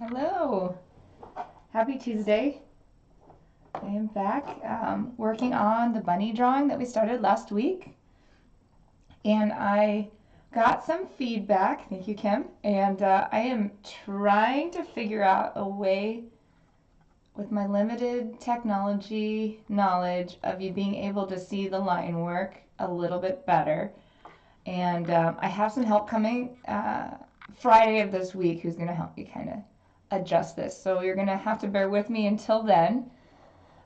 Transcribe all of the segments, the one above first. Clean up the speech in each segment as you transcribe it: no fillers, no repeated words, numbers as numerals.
Hello. Happy Tuesday. I am back working on the bunny drawing that we started last week. And I got some feedback. Thank you, Kim. And I am trying to figure out a way with my limited technology knowledge of you being able to see the line work a little bit better. And I have some help coming Friday of this week who's going to help me kind of adjust this. So you're going to have to bear with me until then.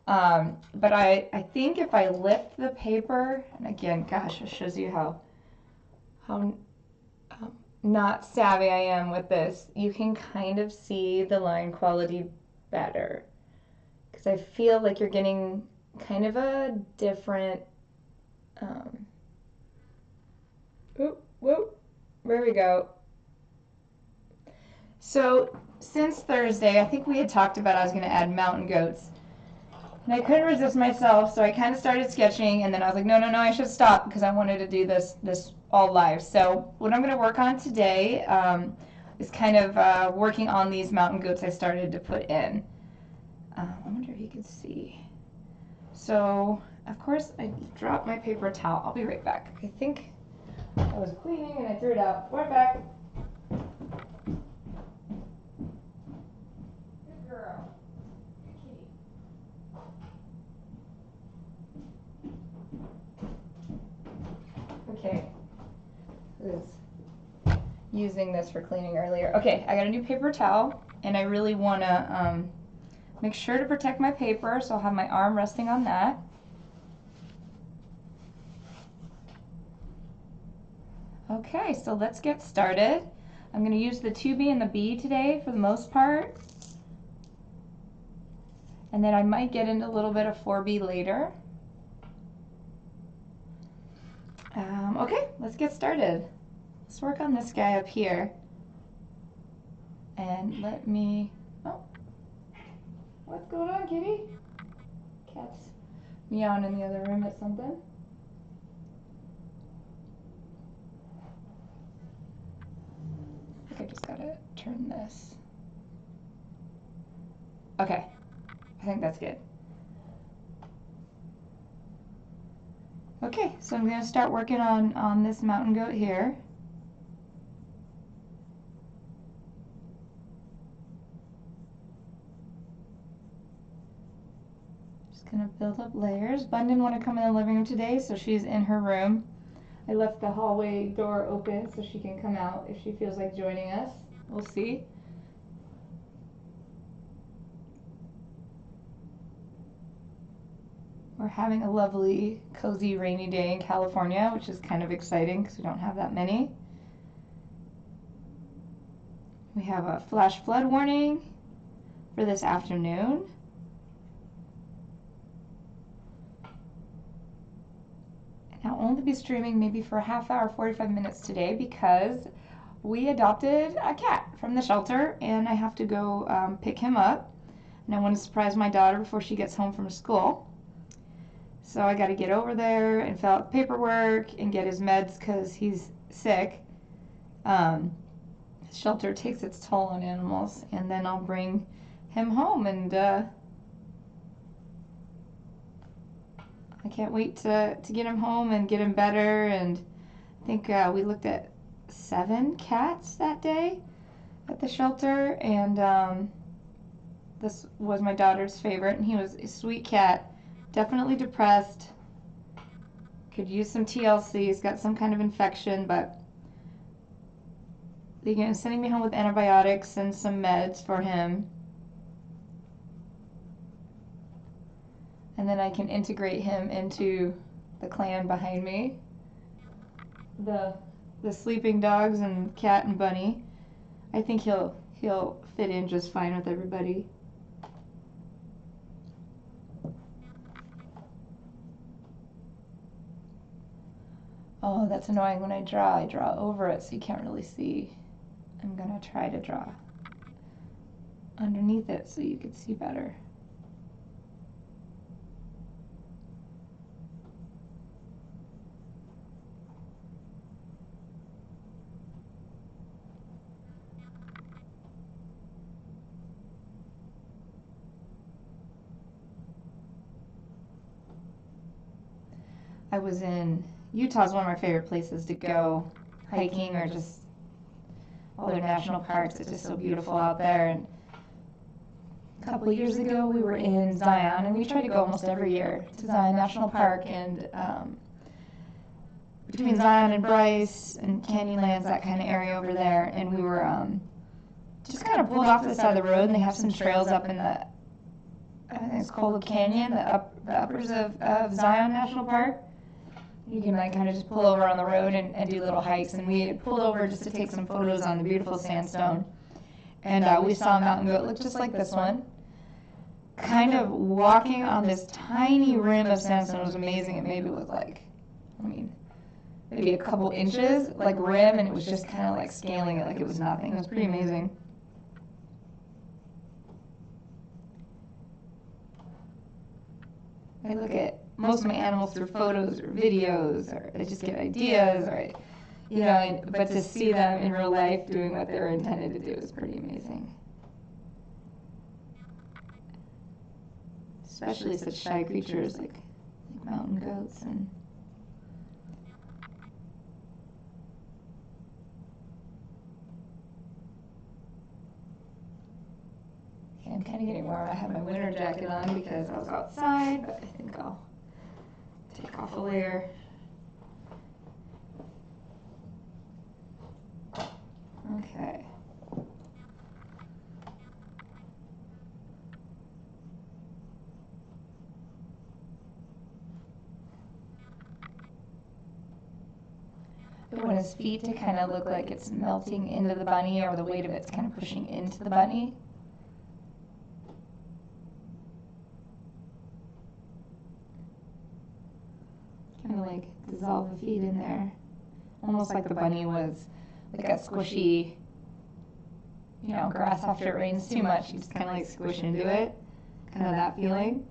But I think if I lift the paper, and again, gosh, it shows you how not savvy I am with this, you can kind of see the line quality better. Because I feel like you're getting kind of a different, there we go. So since Thursday, I think we had talked about I was going to add mountain goats. And I couldn't resist myself, so I kind of started sketching, and then I was like, no, I should stop because I wanted to do this all live. So what I'm going to work on today is kind of working on these mountain goats I started to put in. I wonder if you can see. So, of course, I dropped my paper towel. I'll be right back. I think I was cleaning and I threw it out. Right back. Good girl. Good kitty. Okay. Was using this for cleaning earlier. Okay, I got a new paper towel, and I really want to make sure to protect my paper, so I'll have my arm resting on that. Okay, so let's get started. I'm going to use the 2B and the B today for the most part. And then I might get into a little bit of 4B later. Okay, let's get started. Let's work on this guy up here. And let me, oh, what's going on, kitty? Cat's meowing in the other room at something. I think I just gotta turn this. Okay, I think that's good. Okay, so I'm gonna start working on this mountain goat here. Just gonna build up layers. Bun didn't want to come in the living room today, so she's in her room. I left the hallway door open so she can come out if she feels like joining us. We'll see. We're having a lovely, cozy, rainy day in California, which is kind of exciting because we don't have that many. We have a flash flood warning for this afternoon. And I'll only be streaming maybe for a half hour, 45 minutes today because we adopted a cat from the shelter and I have to go pick him up. And I want to surprise my daughter before she gets home from school. So I got to get over there and fill out paperwork and get his meds because he's sick. Shelter takes its toll on animals, and then I'll bring him home, and I can't wait to get him home and get him better. And I think we looked at 7 cats that day at the shelter, and this was my daughter's favorite, and he was a sweet cat. Definitely depressed. Could use some TLC. He's got some kind of infection, but they're sending me home with antibiotics and some meds for him. And then I can integrate him into the clan behind me. The sleeping dogs and cat and bunny. I think he'll fit in just fine with everybody. Oh, that's annoying when I draw over it so you can't really see. I'm gonna try to draw underneath it so you can see better. I was in Utah's one of my favorite places to go hiking or just all their national parks. It's just so beautiful out there. And a couple of years ago, we were in Zion, and we try to go almost every year to Zion National Park, and between Zion and Bryce and Canyonlands, that kind of area over there, and we were just kind of pulled off to the side of the road, and they have some trails up in the, I think it's called the Canyon, the uppers of Zion National Park. You can like kind of just pull over on the road and do little hikes, and we had pulled over just to take some photos on the beautiful sandstone, and we saw a mountain goat look just like this one, kind of walking on this tiny rim of sandstone. It was amazing. It maybe was like, I mean, maybe a couple inches, like rim, and it was just kind of like scaling it like it was nothing. It was pretty amazing. I look at most of my animals through photos or videos, or I just get ideas, or, you know, but to see them in real life doing what they're intended to do is pretty amazing. Especially such shy creatures like mountain goats and I'm kind of getting warm. I have my winter jacket on because I was outside, but I think I'll take off a layer. Okay. I want his feet to kind of look like it's melting into the bunny, or the weight of it's kind of pushing into the bunny. Kind of like dissolve the feet in there. Almost like the bunny was like a squishy, you know, grass after it rains too much. You just kind of like squish into it. Kind of that feeling.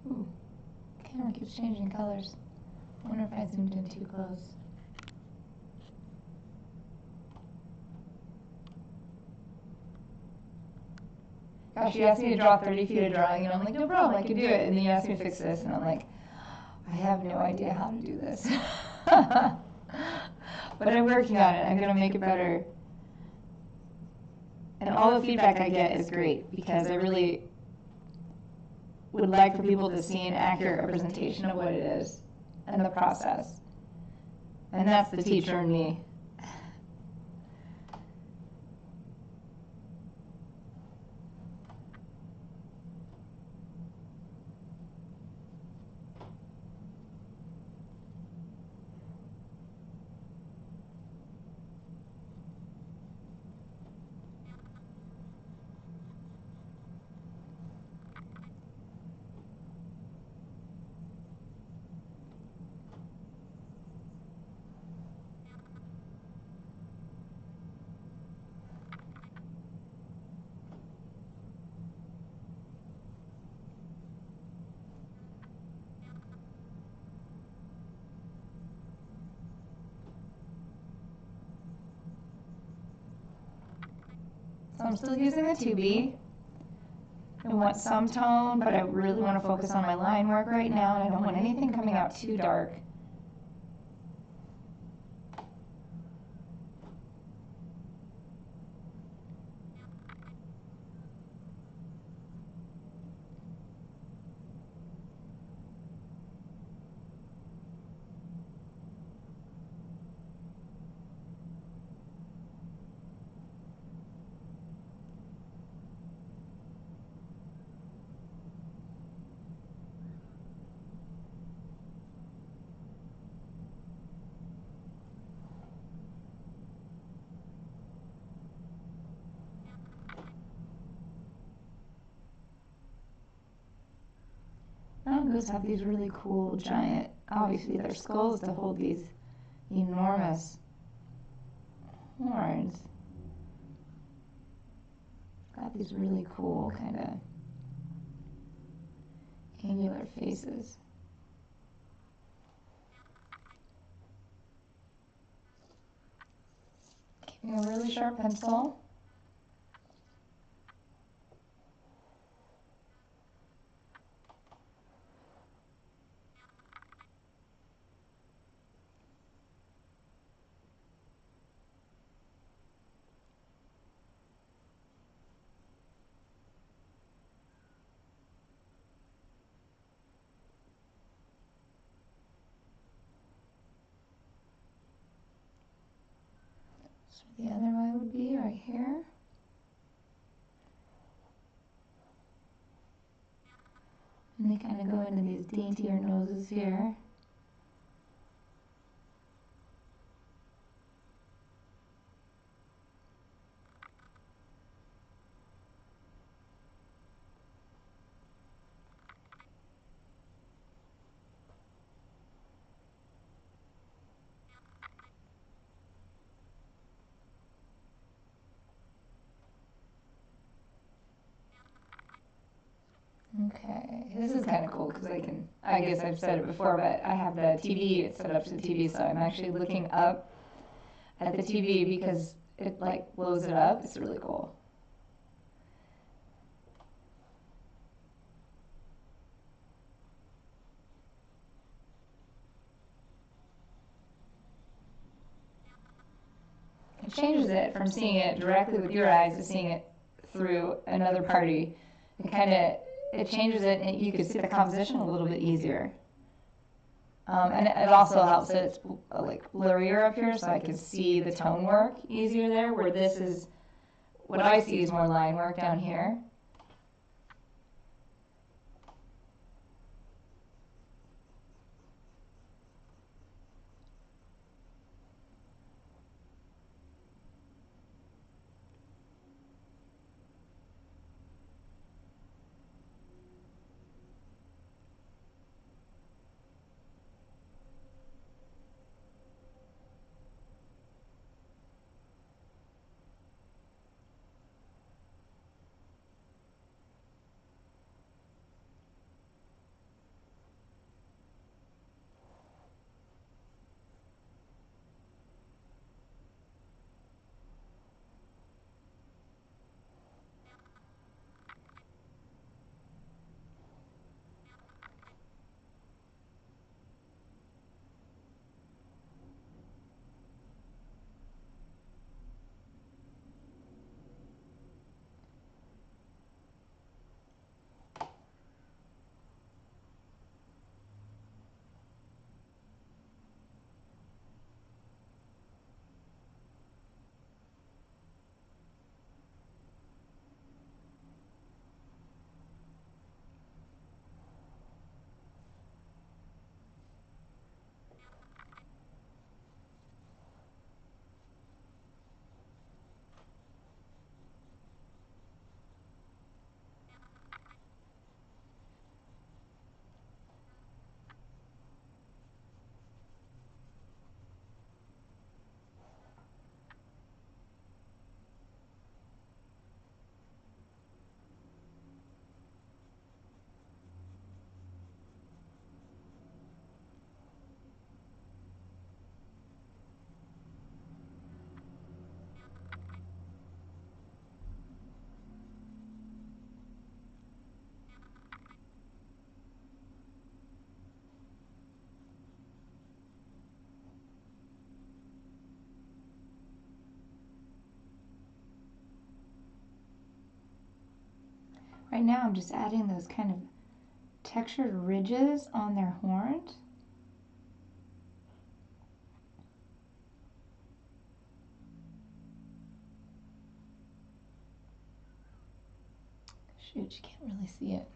Ooh, camera keeps changing colors. I wonder if I zoomed in too close. Gosh, you asked me to draw 30 feet of drawing, and I'm like, no problem, I can do it. And then you asked me to fix this, and I'm like, I have no idea how to do this. But I'm working on it. I'm going to make it better. And all the feedback I get is great, because I really would like for people to see an accurate representation of what it is and the process. And that's the teacher in me. So I'm still using the 2B. I want some tone, but I really want to focus on my line work right now, and I don't want anything coming out too dark. Mangoes have these really cool, giant, obviously they're skulls to hold these enormous horns. Got these really cool kind of angular faces. Keeping a really sharp pencil. So the other eye would be right here. And they kind of go into these daintier noses here. Okay, this is kind of cool because I guess I've said it before, but I have the TV, it's set up to the TV, so I'm actually looking up at the TV because it like blows it up. It's really cool. It changes it from seeing it directly with your eyes to seeing it through another party. It changes it, and you can see the composition a little bit easier. And it also helps that it's like blurrier up here, so I can see the tone work easier there, where this is, what I see is more line work down here. Right now I'm just adding those kind of textured ridges on their horns. Shoot, you can't really see it.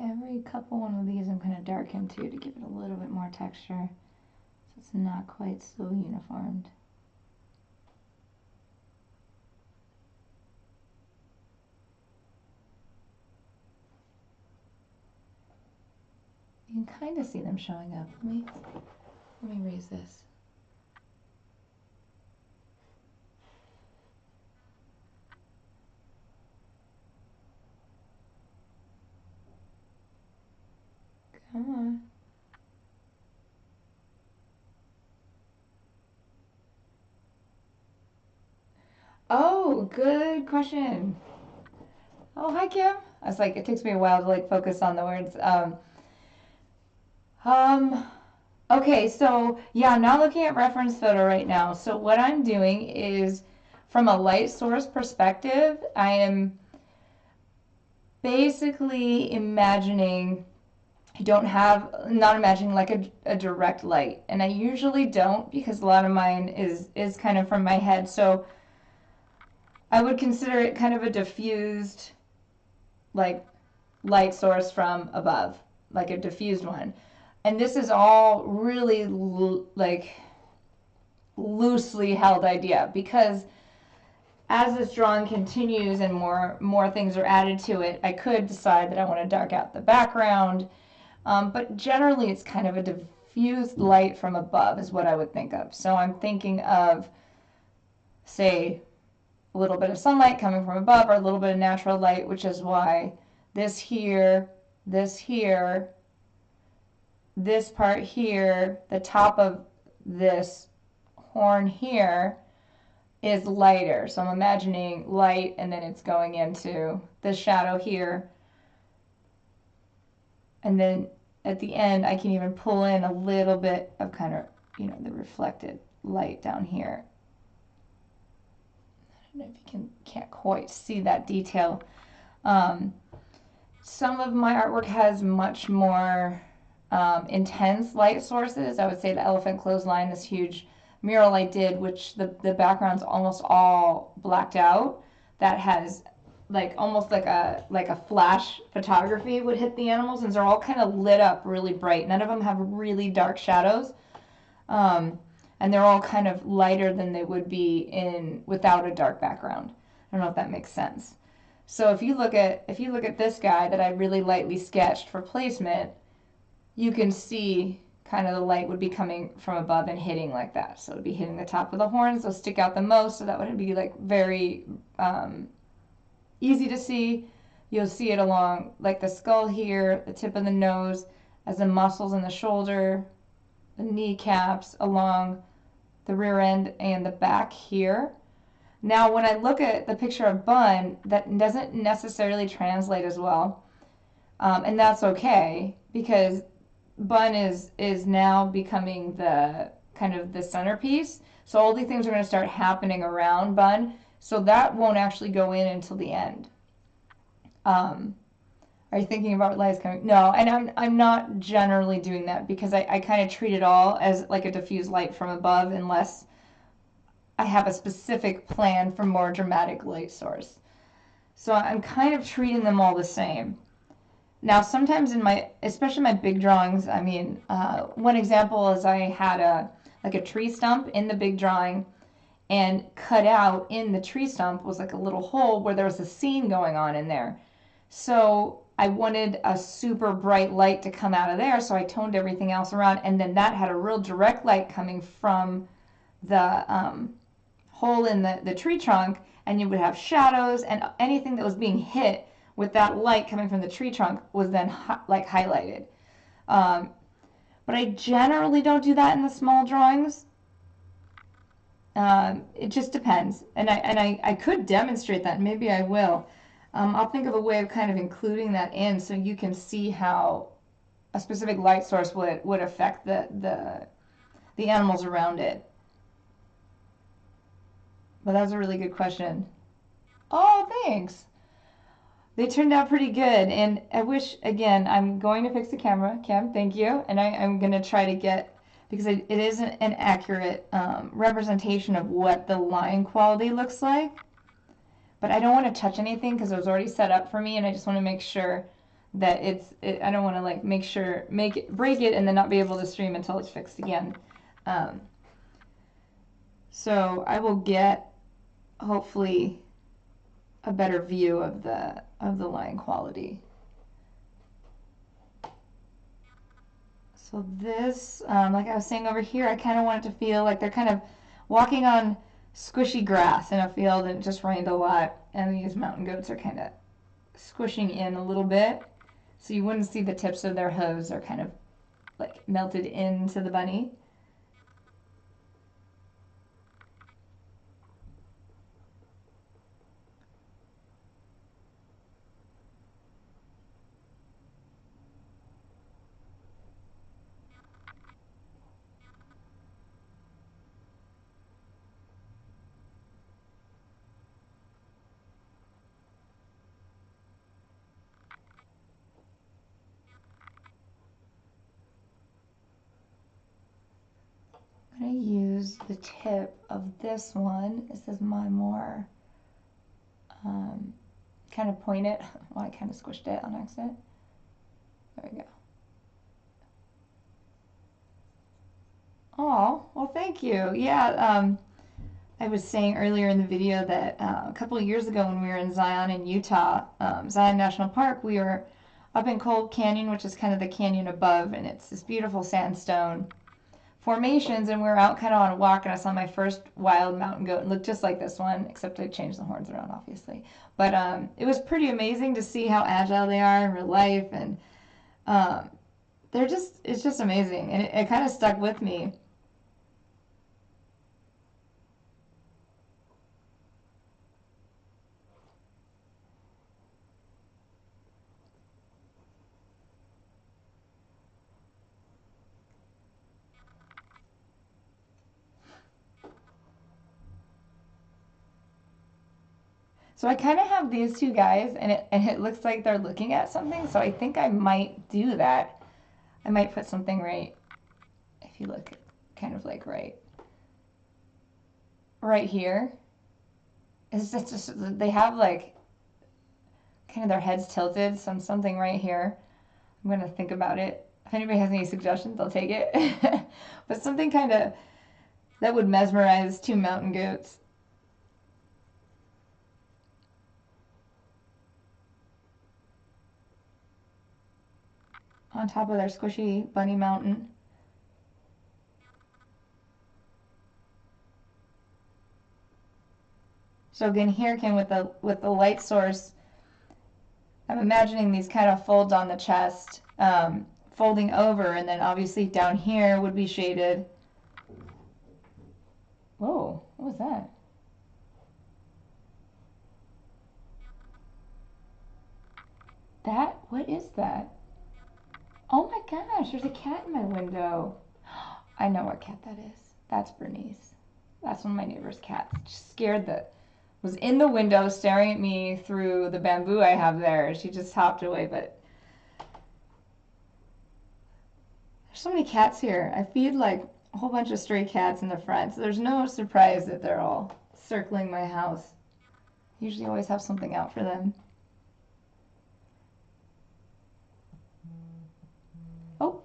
Every couple one of these I'm going to darken too to give it a little bit more texture so it's not quite so uniformed. You can kind of see them showing up. Let me raise this. Come on. Oh, good question. Oh, hi, Kim. I was like, it takes me a while to like focus on the words. Um, okay, so yeah, I'm not looking at reference photo right now. So what I'm doing is, from a light source perspective, I am basically imagining, not imagining like a direct light. And I usually don't because a lot of mine is kind of from my head. So I would consider it kind of a diffused, like, light source from above, like a diffused one. And this is all really like loosely held idea because as this drawing continues and more things are added to it, I could decide that I want to dark out the background. But generally it's kind of a diffused light from above is what I would think of. So I'm thinking of, say, a little bit of sunlight coming from above or a little bit of natural light, which is why this here, this part here, the top of this horn here is lighter. So I'm imagining light and then it's going into the shadow here. And then at the end, I can even pull in a little bit of kind of, the reflected light down here. I don't know if you can't quite see that detail. Some of my artwork has much more intense light sources. I would say the Elephant Clothesline, this huge mural I did, which the background's almost all blacked out. That has like almost like a flash photography would hit the animals, and they're all kind of lit up really bright. None of them have really dark shadows, and they're all kind of lighter than they would be without a dark background. I don't know if that makes sense. So if you look at this guy that I really lightly sketched for placement, you can see kind of the light would be coming from above and hitting like that. So it would be hitting the top of the horns. They'll stick out the most, so that would be like very easy to see. You'll see it along like the skull here, the tip of the nose, as the muscles in the shoulder, the kneecaps, along the rear end and the back here. Now when I look at the picture of Bun, that doesn't necessarily translate as well. And that's okay, because bun is now becoming the kind of the centerpiece. So all the things are going to start happening around bun. So that won't actually go in until the end. Are you thinking about lights coming? No, and I'm not generally doing that because I kind of treat it all as like a diffused light from above unless I have a specific plan for more dramatic light source. So I'm kind of treating them all the same. Now, sometimes in my, especially my big drawings, I mean, one example is I had like a tree stump in the big drawing, and cut out in the tree stump was like a little hole where there was a scene going on in there. So I wanted a super bright light to come out of there, so I toned everything else around, and then that had a real direct light coming from the hole in the tree trunk, and you would have shadows, and anything that was being hit with that light coming from the tree trunk was then like highlighted. But I generally don't do that in the small drawings. It just depends, and I could demonstrate that. Maybe I will. I'll think of a way of kind of including that in so you can see how a specific light source would affect the animals around it. But that's a really good question. Oh, thanks. They turned out pretty good, and I wish, again, I'm going to fix the camera, Cam, thank you, and I'm going to try to get, because it isn't an accurate representation of what the line quality looks like, but I don't want to touch anything because it was already set up for me, and I just want to make sure that I don't want to like break it and then not be able to stream until it's fixed again. So I will get, hopefully, a better view of the line quality. So this, like I was saying over here, I kind of want it to feel like they're kind of walking on squishy grass in a field, and it just rained a lot, and these mountain goats are kind of squishing in a little bit, so you wouldn't see the tips of their hooves. They're kind of like melted into the bunny. I'm going to use the tip of this one. This is my more kind of point it. Well, I kind of squished it on accident. There we go. Oh, well, thank you. Yeah, I was saying earlier in the video that a couple of years ago when we were in Zion in Utah, Zion National Park, we were up in Cold Canyon, which is kind of the canyon above, and it's this beautiful sandstone formations, and we were out kind of on a walk, and I saw my first wild mountain goat. It looked just like this one, except I changed the horns around, obviously. But it was pretty amazing to see how agile they are in real life, and it's just amazing, and it kind of stuck with me. So I kind of have these two guys, and it looks like they're looking at something, so I think I might do that. I might put something right, if you look, kind of like right here. It's just they have like kind of their heads tilted, something right here. I'm going to think about it. If anybody has any suggestions, I'll take it. But something kind of that would mesmerize two mountain goats. On top of their squishy bunny mountain. So again, here again with the light source, I'm imagining these kind of folds on the chest, folding over, and then obviously down here would be shaded. Whoa, what was that? What is that? Oh my gosh, there's a cat in my window. I know what cat that is. That's Bernice. That's one of my neighbor's cats. She's scared that was in the window staring at me through the bamboo I have there. She just hopped away, but there's so many cats here. I feed like a whole bunch of stray cats in the front, so there's no surprise that they're all circling my house. Usually always have something out for them. Oh,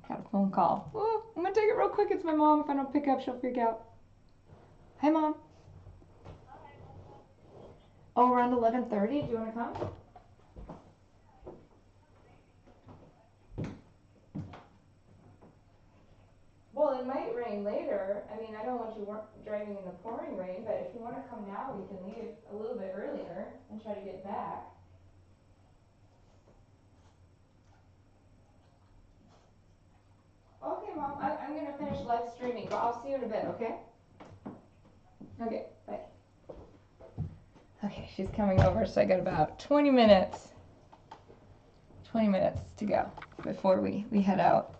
got a phone call. Oh, I'm gonna take it real quick. It's my mom. If I don't pick up, she'll freak out. Hi, Mom. Oh, around 11:30. Do you want to come? Well, it might rain later. I mean, I don't want you driving in the pouring rain, but if you want to come now, we can leave a little bit earlier and try to get back. Okay, Mom. I'm going to finish live streaming, but I'll see you in a bit, okay? Okay, bye. Okay, she's coming over, so I got about 20 minutes. 20 minutes to go before we head out.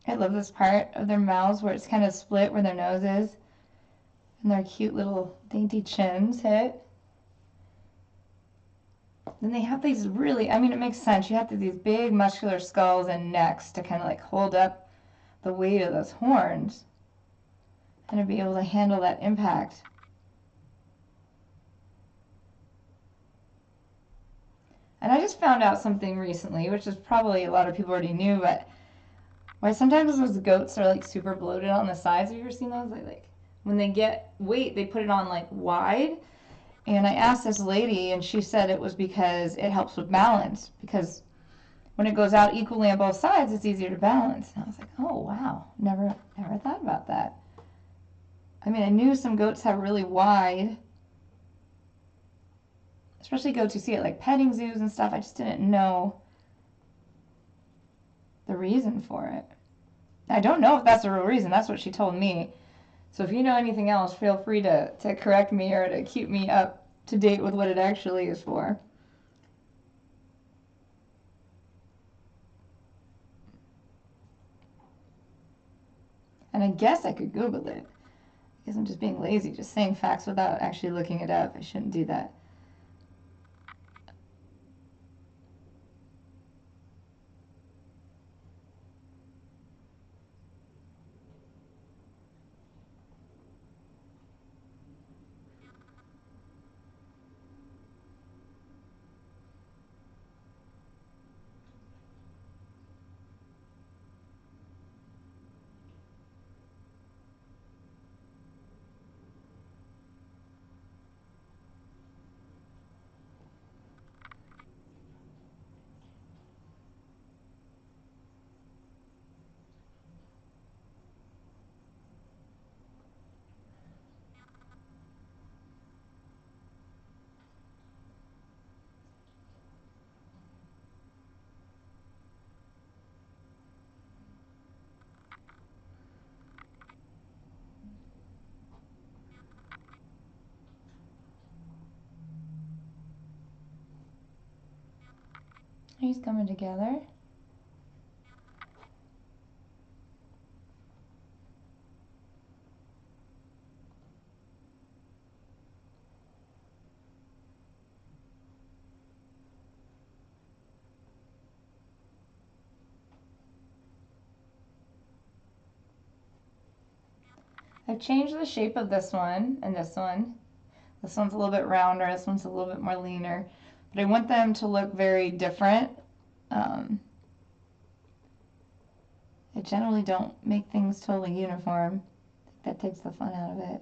I love this part of their mouths where it's kind of split where their nose is and their cute little dainty chins hit. Then they have these really, I mean, it makes sense. You have these big muscular skulls and necks to kind of like hold up the weight of those horns and to be able to handle that impact. And I just found out something recently, which is probably a lot of people already knew, but why sometimes those goats are like super bloated on the sides. Have you ever seen those? Like when they get weight, they put it on like wide. And I asked this lady, and she said it was because it helps with balance. Because when it goes out equally on both sides, it's easier to balance. And I was like, oh wow, never thought about that. I mean, I knew some goats have really wide, especially goats you see at like petting zoos and stuff. I just didn't know the reason for it. I don't know if that's the real reason. That's what she told me. So if you know anything else, feel free to correct me or to keep me up to date with what it actually is for. And I guess I could Google it. I guess I'm just being lazy, just saying facts without actually looking it up. I shouldn't do that. He's coming together. I've changed the shape of this one and this one. This one's a little bit rounder, this one's a little bit more leaner. But I want them to look very different. I generally don't make things totally uniform. I think that takes the fun out of it.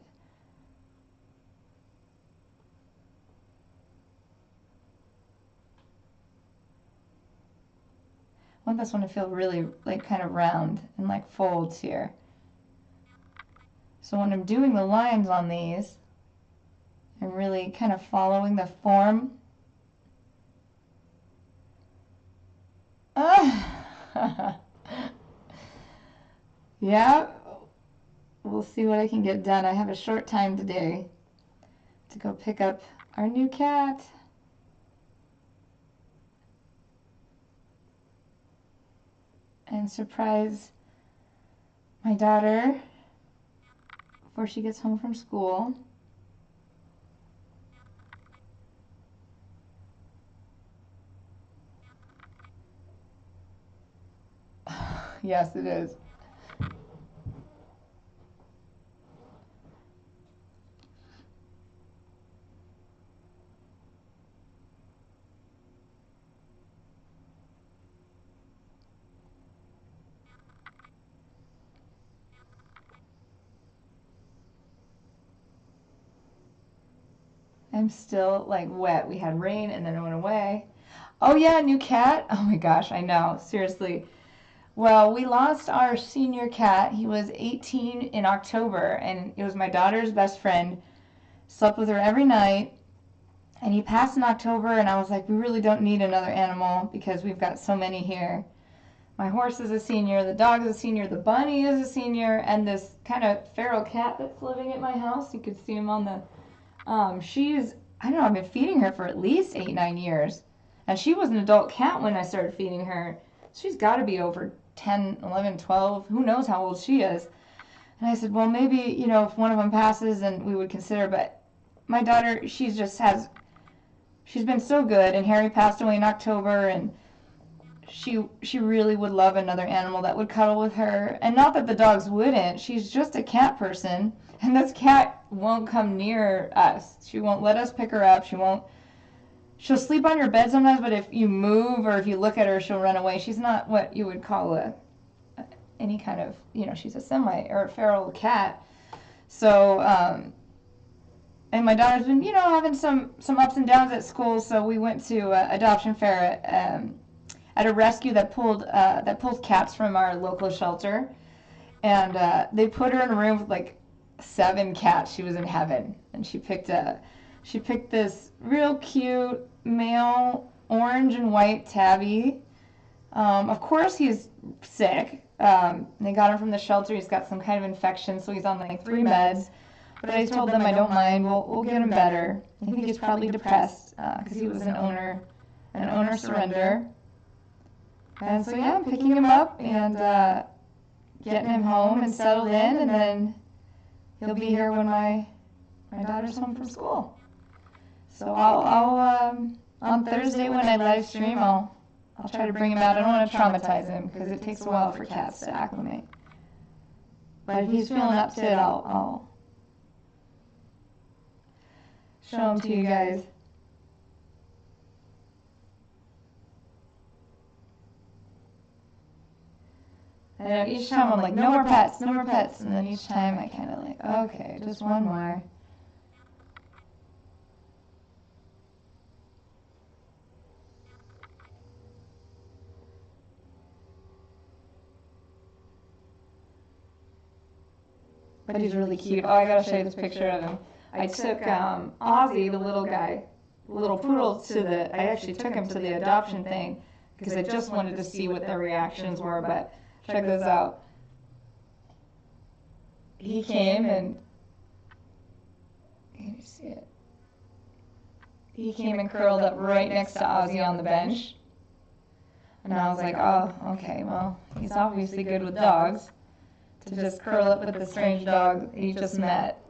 I want this one to feel really like kind of round and like folds here. So when I'm doing the lines on these, I'm really kind of following the form. Yeah, we'll see what I can get done. I have a short time today to go pick up our new cat. And surprise my daughter before she gets home from school. Yes, it is. I'm still like wet. We had rain and then it went away. Oh yeah, new cat? Oh my gosh, I know. Seriously. Well, we lost our senior cat. He was 18 in October, and it was my daughter's best friend. Slept with her every night, and he passed in October, and I was like, we really don't need another animal because we've got so many here. My horse is a senior, the dog is a senior, the bunny is a senior, and this kind of feral cat that's living at my house. You could see him on the she's, I don't know, I've been feeding her for at least 8-9 years. And she was an adult cat when I started feeding her. She's got to be over 10, 11, 12. Who knows how old she is. And I said, well, maybe, you know, if one of them passes, then we would consider. But my daughter, she's been so good. And Harry passed away in October. And she really would love another animal that would cuddle with her. And not that the dogs wouldn't. She's just a cat person. And this cat won't come near us. She won't let us pick her up. She'll sleep on your bed sometimes, but if you move or if you look at her, she'll run away. She's not what you would call any kind of, you know, she's a semi or a feral cat. So, and my daughter's been, you know, having some ups and downs at school. So we went to adoption fair at a rescue that pulled cats from our local shelter, and they put her in a room with like 7 cats. She was in heaven, and she picked this real cute male orange and white tabby. Of course he's sick. They got him from the shelter. He's got some kind of infection, so he's on like 3 meds. But I told them I don't mind. We'll get him better. I think he's probably depressed because he was an owner surrender. And so yeah, I'm picking him up and getting him home and settled in, and then he'll be here when my daughter's home from school. So I'll on Thursday when I live stream, I'll try to bring him out. I don't want to traumatize him because it takes a while for cats to acclimate. But if he's feeling up to it, I'll show him to you guys. I know each time I'm like, no more pets, no more pets. And then each time I kind of like, okay, just one more. But he's really cute. Oh, I gotta show you this picture of him. I took Ozzy, the little guy, the little poodle, I actually took him to the adoption thing because I just wanted to see what their reactions were, but check this out. He came and, can you see it? He came and curled up right next to Ozzy on the bench. And I was like, oh, okay, well, he's obviously good with dogs. To just curl up with the strange dog he just met.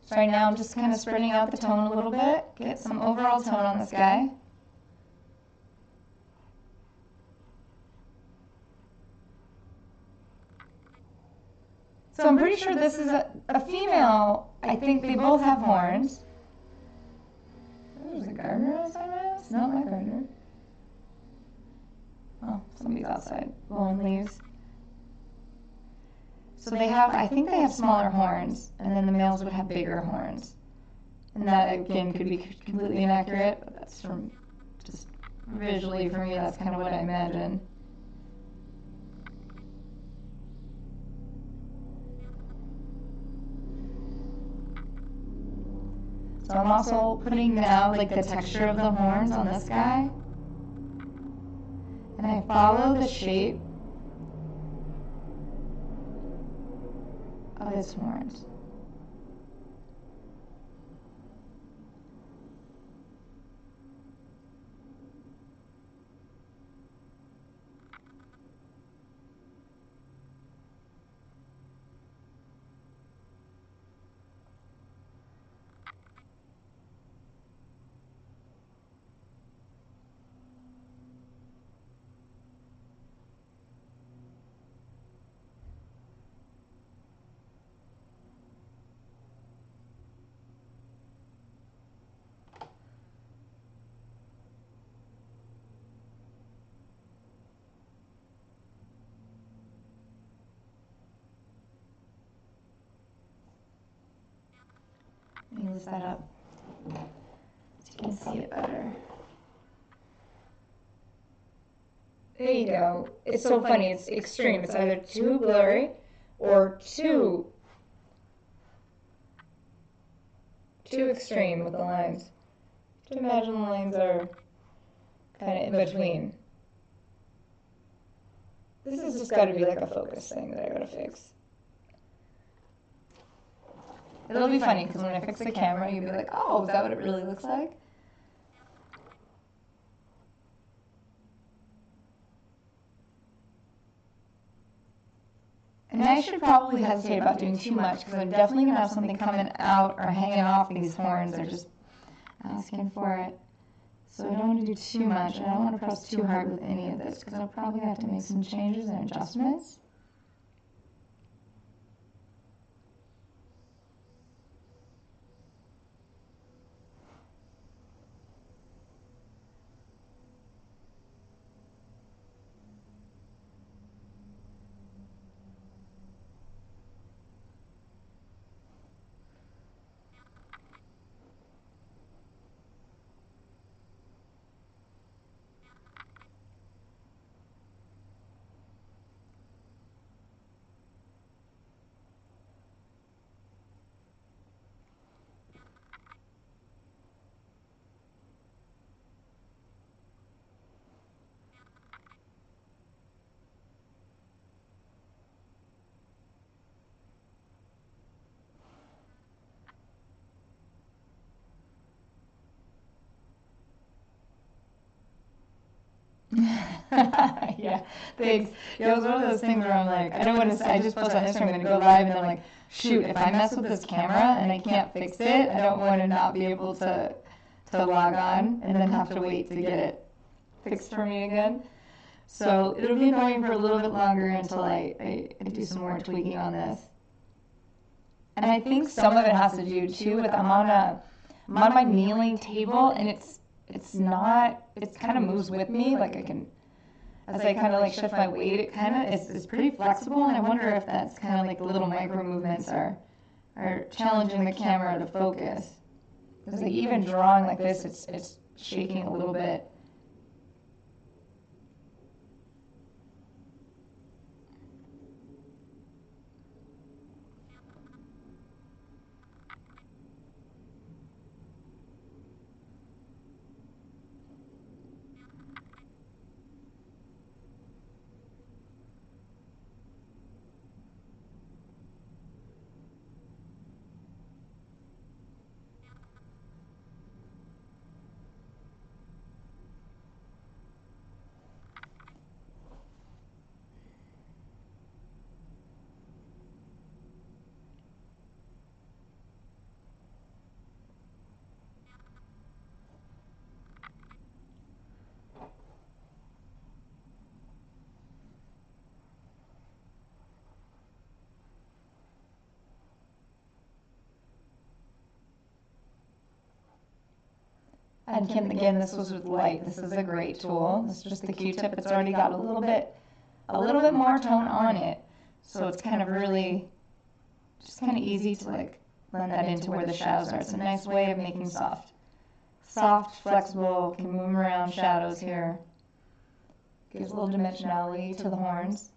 So right now I'm just kind of spreading out the tone a little bit, get some overall tone on this guy. So I'm pretty sure this is a female. I think they both have horns. There's a gardener outside my house? Not my gardener. Oh, somebody's outside blowing leaves. So I think they have smaller horns, and then the males would have bigger horns. And that, again, could be completely inaccurate, but that's from just visually for me, that's kind of what I imagine. So I'm also putting now like the texture of the horns on this guy. And I follow the shape of its horns. Let me loosen that up so you can see it better. There you go. It's so funny. It's extreme. It's either too blurry or too extreme with the lines. Just imagine the lines are kind of in between. This has just got to be like a focus thing that I gotta fix. It'll be funny because when I fix the camera, you'll be like, oh, is that what it really looks like? And I should probably hesitate about doing too much because I'm definitely going to have something coming out or hanging off these horns. They're just asking for it. So I don't want to do too much. And I don't want to press too hard with any of this because I'll probably have to make some changes and adjustments. Yeah, thanks. Yeah, it was one of those things where I'm like, I don't want to. I just posted on Instagram, I'm gonna go live, and I'm like, shoot, if I mess with this camera and I can't fix it, I don't want to not be able to log on and then have to wait to get it fixed for me again. So it'll be going for a little bit longer until I do some more tweaking on this. And I think some of it has to do too with I'm on my kneeling table, and it's not, it kind of moves with me, like I can, as I kind of like shift my weight, it kind of is pretty flexible, and I wonder if that's kind of like the little micro movements are challenging the camera to focus. Because like even drawing like this, it's shaking a little bit. And again, this was with light. This is a great tool. This is just the Q-tip. It's already got a little bit more tone on it. So it's kind of really, just kind of easy to like blend that into where the shadows are. It's a nice way of making soft, flexible, can move around shadows here. Gives a little dimensionality to the horns.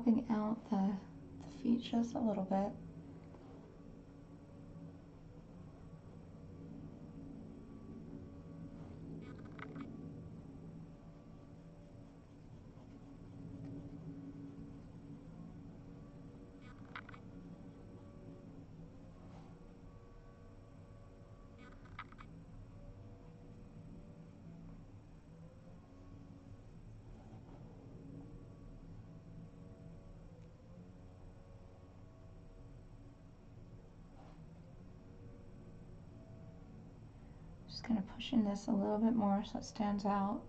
cropping out the feet just a little bit. Just kind of pushing this a little bit more so it stands out.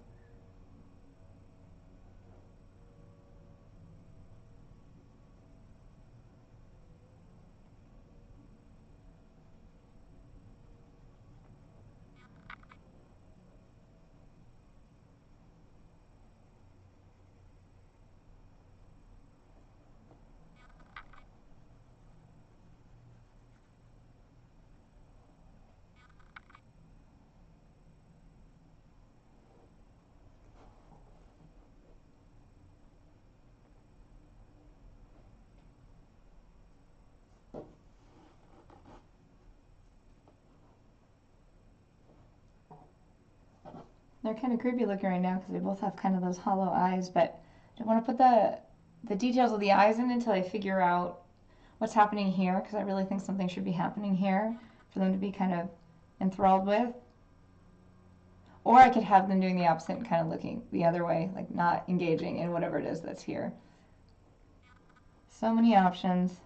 They're kind of creepy looking right now because they both have kind of those hollow eyes, but I don't want to put the details of the eyes in until I figure out what's happening here, because I really think something should be happening here for them to be kind of enthralled with. Or I could have them doing the opposite and kind of looking the other way, like not engaging in whatever it is that's here. So many options.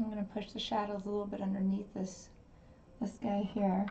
I'm going to push the shadows a little bit underneath this guy here.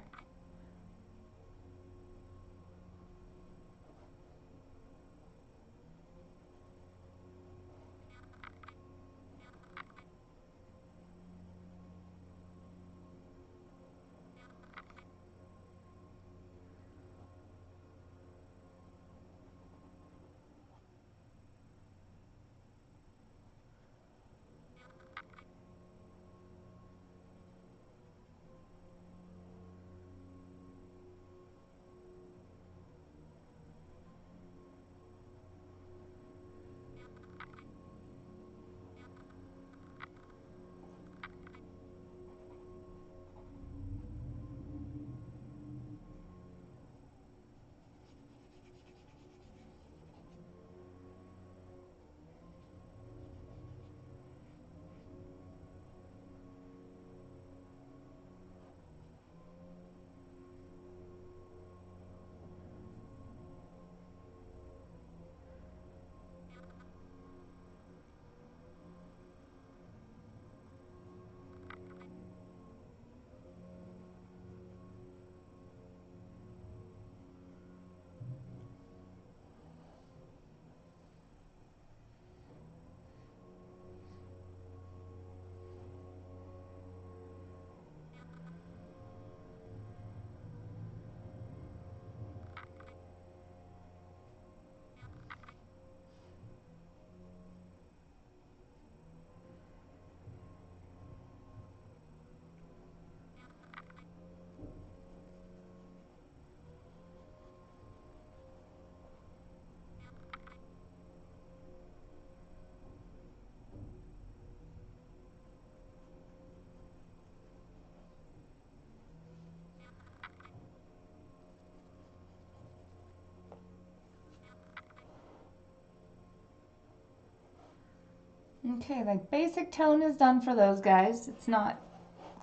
Okay, like basic tone is done for those guys. It's not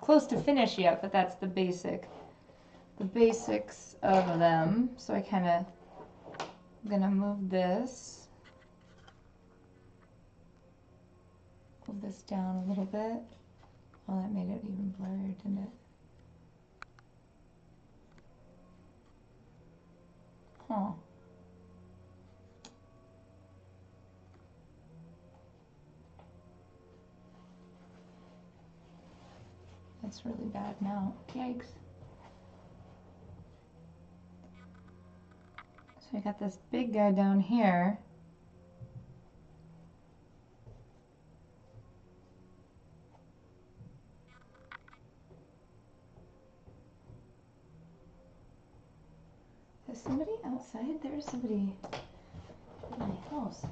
close to finish yet, but that's the basics of them. So I kind of, I'm gonna move this down a little bit. Well, that made it even blurrier, didn't it? Huh. That's really bad now. Yikes. So I got this big guy down here. Is somebody outside? There's somebody in my house.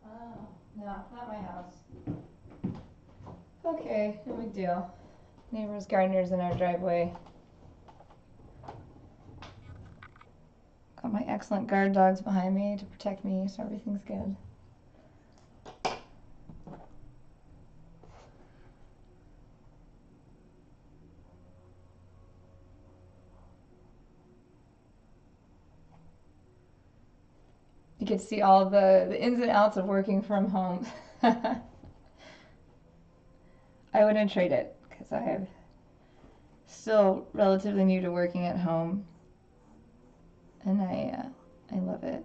Oh, no, not my house. Okay, no big deal. Neighbors, gardeners in our driveway. Got my excellent guard dogs behind me to protect me, so everything's good. You can see all the ins and outs of working from home. I wouldn't trade it because I'm still relatively new to working at home, and I love it.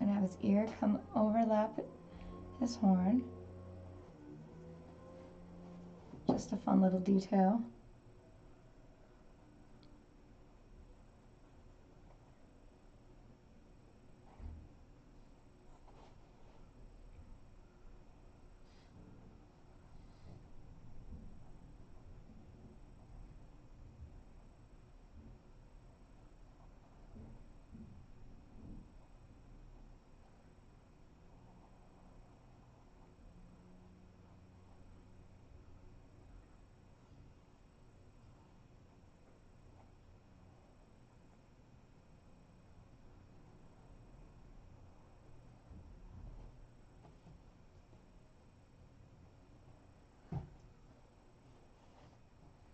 And have his ear come overlap his horn. Just a fun little detail.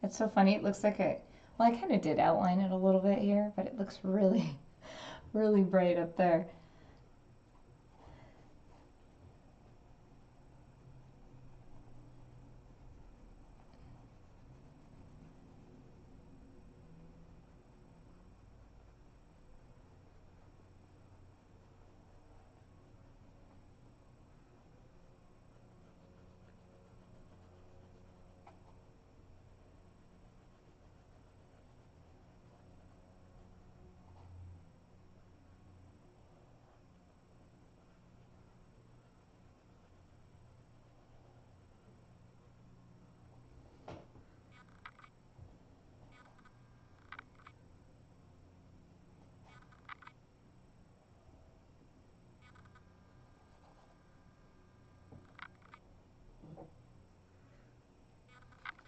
It's so funny. It looks like well, I kind of did outline it a little bit here, but it looks really, really bright up there.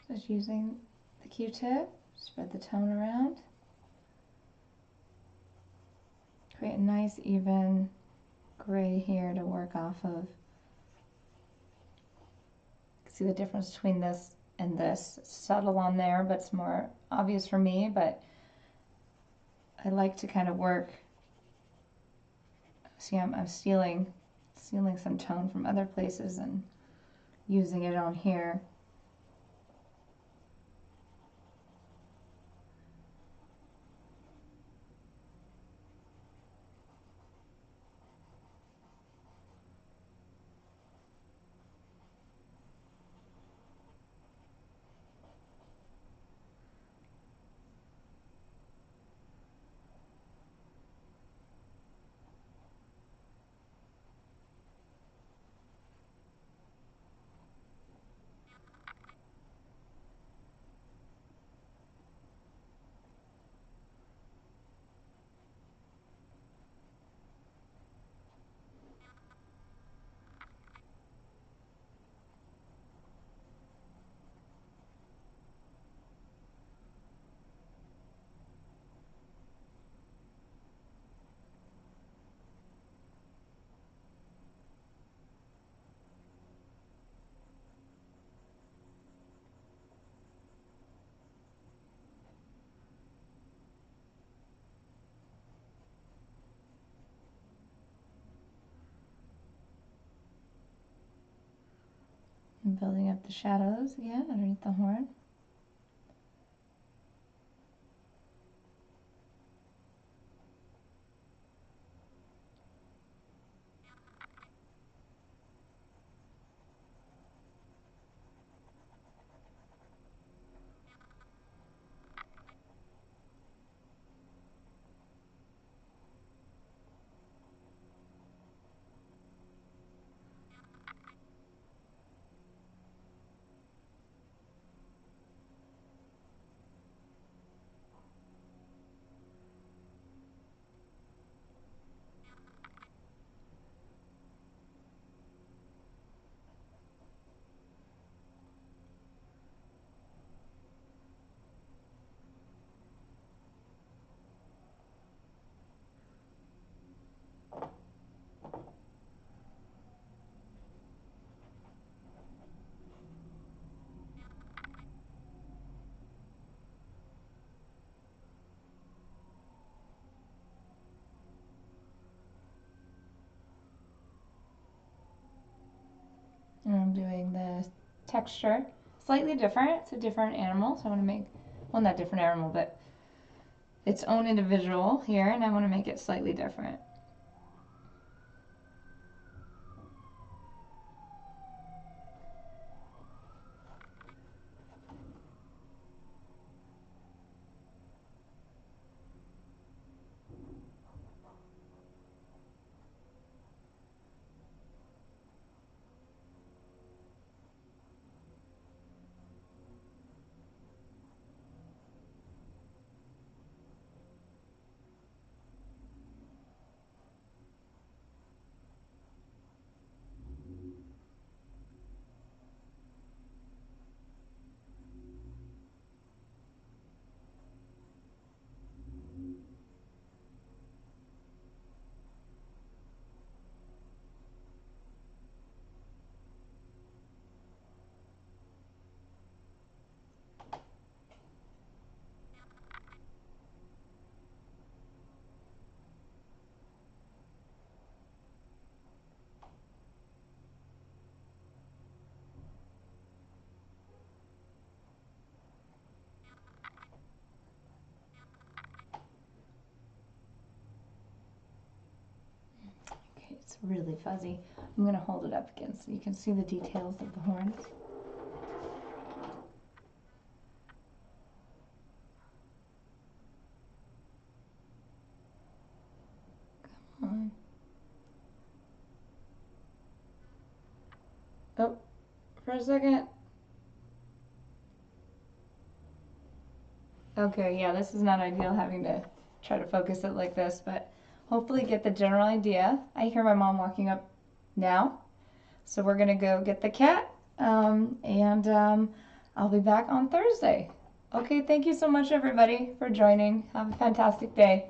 Just using the Q-tip, spread the tone around. Create a nice even gray here to work off of. See the difference between this and this. It's subtle on there, but it's more obvious for me, but I like to kind of work. See, I'm stealing some tone from other places and using it on here. I'm building up the shadows again underneath the horn. And I'm doing the texture slightly different. It's a different animal, so I want to make, well, not different animal, but its own individual here, and I want to make it slightly different. Okay, it's really fuzzy. I'm going to hold it up again so you can see the details of the horns. Come on. Oh, for a second. Okay, yeah, this is not ideal having to try to focus it like this, but hopefully get the general idea. I hear my mom walking up now, so we're gonna go get the cat, and I'll be back on Thursday. Okay, thank you so much everybody for joining. Have a fantastic day.